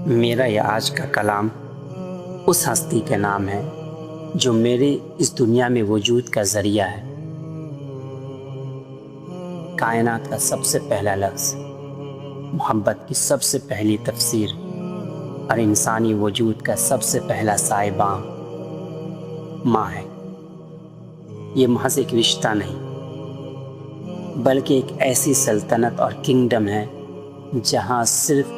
میرا یہ آج کا کلام اس ہستی کے نام ہے جو میرے اس دنیا میں وجود کا ذریعہ ہے۔ کائنات کا سب سے پہلا لفظ، محبت کی سب سے پہلی تفسیر اور انسانی وجود کا سب سے پہلا صاحباں ماں ہے۔ یہ محض ایک رشتہ نہیں بلکہ ایک ایسی سلطنت اور کنگڈم ہے جہاں صرف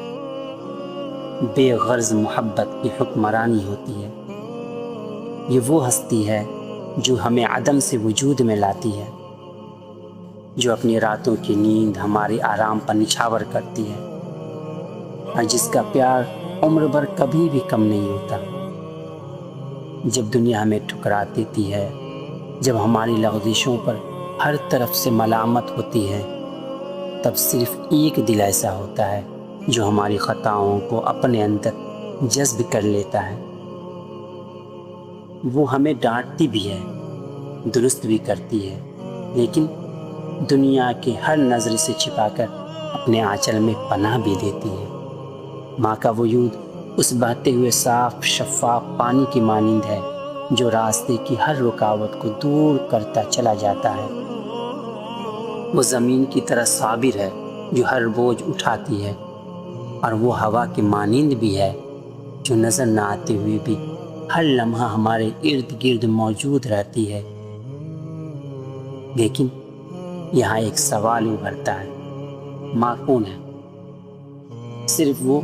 بے غرض محبت کی حکمرانی ہوتی ہے۔ یہ وہ ہستی ہے جو ہمیں عدم سے وجود میں لاتی ہے، جو اپنی راتوں کی نیند ہمارے آرام پر نچھاور کرتی ہے، اور جس کا پیار عمر بھر کبھی بھی کم نہیں ہوتا۔ جب دنیا ہمیں ٹھکرا دیتی ہے، جب ہماری لغزشوں پر ہر طرف سے ملامت ہوتی ہے، تب صرف ایک دل ایسا ہوتا ہے جو ہماری خطاؤں کو اپنے اندر جذب کر لیتا ہے۔ وہ ہمیں ڈانٹتی بھی ہے، درست بھی کرتی ہے، لیکن دنیا کے ہر نظر سے چھپا کر اپنے آنچل میں پناہ بھی دیتی ہے۔ ماں کا وجود اس بہتے ہوئے صاف شفاف پانی کی مانند ہے جو راستے کی ہر رکاوٹ کو دور کرتا چلا جاتا ہے۔ وہ زمین کی طرح صابر ہے جو ہر بوجھ اٹھاتی ہے، اور وہ ہوا کی مانند بھی ہے جو نظر نہ آتے ہوئے بھی ہر لمحہ ہمارے ارد گرد موجود رہتی ہے۔ لیکن یہاں ایک سوال ابھرتا ہے، ماں کون ہے؟ صرف وہ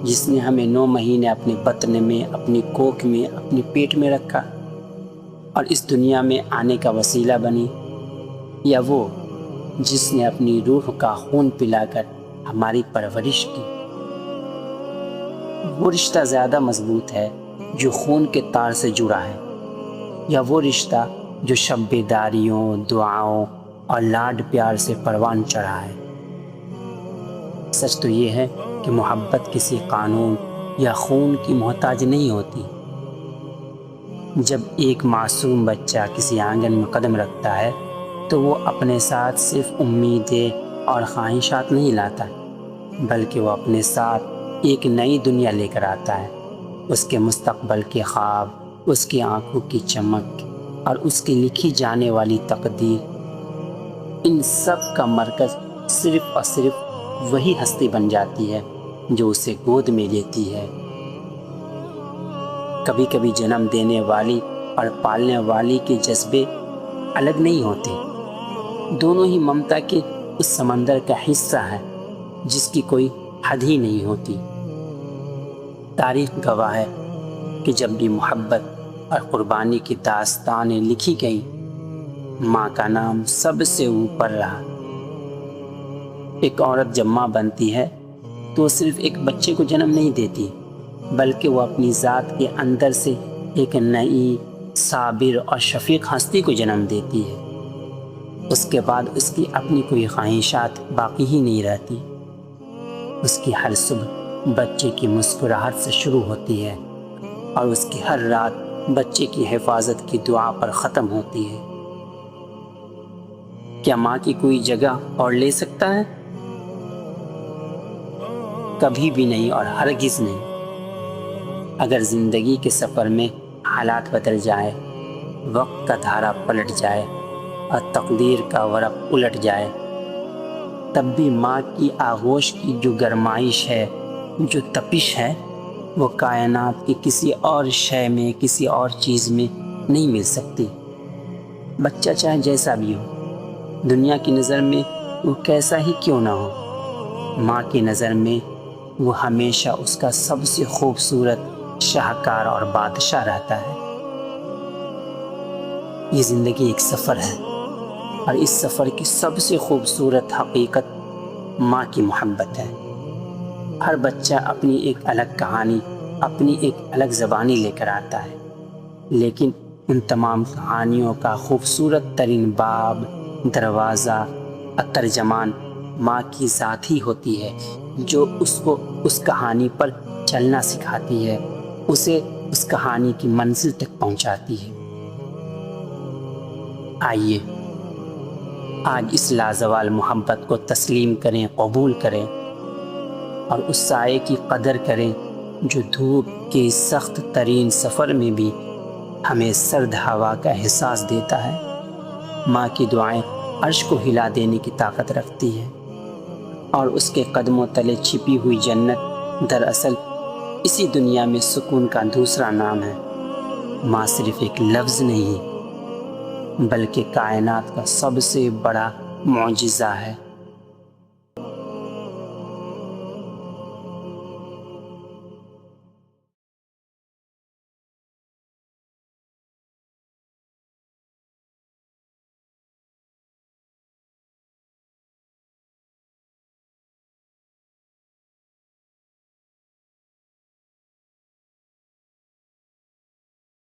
جس نے ہمیں 9 مہینے اپنے بطن میں، اپنی کوکھ میں، اپنے پیٹ میں رکھا اور اس دنیا میں آنے کا وسیلہ بنی، یا وہ جس نے اپنی روح کا خون پلا کر ہماری پرورش کی؟ وہ رشتہ زیادہ مضبوط ہے جو خون کے تار سے جڑا ہے، یا وہ رشتہ جو شب بیداریوں، دعاؤں اور لاڈ پیار سے پروان چڑھا ہے؟ سچ تو یہ ہے کہ محبت کسی قانون یا خون کی محتاج نہیں ہوتی۔ جب ایک معصوم بچہ کسی آنگن میں قدم رکھتا ہے تو وہ اپنے ساتھ صرف امیدیں اور خواہشات نہیں لاتا، بلکہ وہ اپنے ساتھ ایک نئی دنیا لے کر آتا ہے۔ اس کے مستقبل کے خواب، اس کی آنکھوں کی چمک اور اس کی لکھی جانے والی تقدیر، ان سب کا مرکز صرف اور صرف وہی ہستی بن جاتی ہے جو اسے گود میں لیتی ہے۔ کبھی کبھی جنم دینے والی اور پالنے والی کے جذبے الگ نہیں ہوتے، دونوں ہی ممتا کے اس سمندر کا حصہ ہے جس کی کوئی حد ہی نہیں ہوتی۔ تاریخ گواہ ہے کہ جب بھی محبت اور قربانی کی داستانیں لکھی گئیں، ماں کا نام سب سے اوپر رہا۔ ایک عورت جب ماں بنتی ہے تو وہ صرف ایک بچے کو جنم نہیں دیتی، بلکہ وہ اپنی ذات کے اندر سے ایک نئی، صابر اور شفیق ہستی کو جنم دیتی ہے۔ اس کے بعد اس کی اپنی کوئی خواہشات باقی ہی نہیں رہتی۔ اس کی ہر صبح بچے کی مسکراہٹ سے شروع ہوتی ہے، اور اس کی ہر رات بچے کی حفاظت کی دعا پر ختم ہوتی ہے۔ کیا ماں کی کوئی جگہ اور لے سکتا ہے؟ کبھی بھی نہیں، اور ہرگز نہیں۔ اگر زندگی کے سفر میں حالات بدل جائے، وقت کا دھارا پلٹ جائے اور تقدیر کا ورق الٹ جائے، تب بھی ماں کی آغوش کی جو گرمائش ہے، جو تپش ہے، وہ کائنات کی کسی اور شے میں، کسی اور چیز میں نہیں مل سکتی۔ بچہ چاہے جیسا بھی ہو، دنیا کی نظر میں وہ کیسا ہی کیوں نہ ہو، ماں کی نظر میں وہ ہمیشہ اس کا سب سے خوبصورت شاہکار اور بادشاہ رہتا ہے۔ یہ زندگی ایک سفر ہے، اور اس سفر کی سب سے خوبصورت حقیقت ماں کی محبت ہے۔ ہر بچہ اپنی ایک الگ کہانی، اپنی ایک الگ زبانی لے کر آتا ہے، لیکن ان تمام کہانیوں کا خوبصورت ترین باب، دروازہ اور ترجمان ماں کی ذات ہی ہوتی ہے، جو اس کو اس کہانی پر چلنا سکھاتی ہے، اسے اس کہانی کی منزل تک پہنچاتی ہے۔ آئیے آج اس لازوال محبت کو تسلیم کریں، قبول کریں، اور اس سائے کی قدر کریں جو دھوپ کے سخت ترین سفر میں بھی ہمیں سرد ہوا کا احساس دیتا ہے۔ ماں کی دعائیں عرش کو ہلا دینے کی طاقت رکھتی ہے، اور اس کے قدموں تلے چھپی ہوئی جنت دراصل اسی دنیا میں سکون کا دوسرا نام ہے۔ ماں صرف ایک لفظ نہیں بلکہ کائنات کا سب سے بڑا معجزہ ہے۔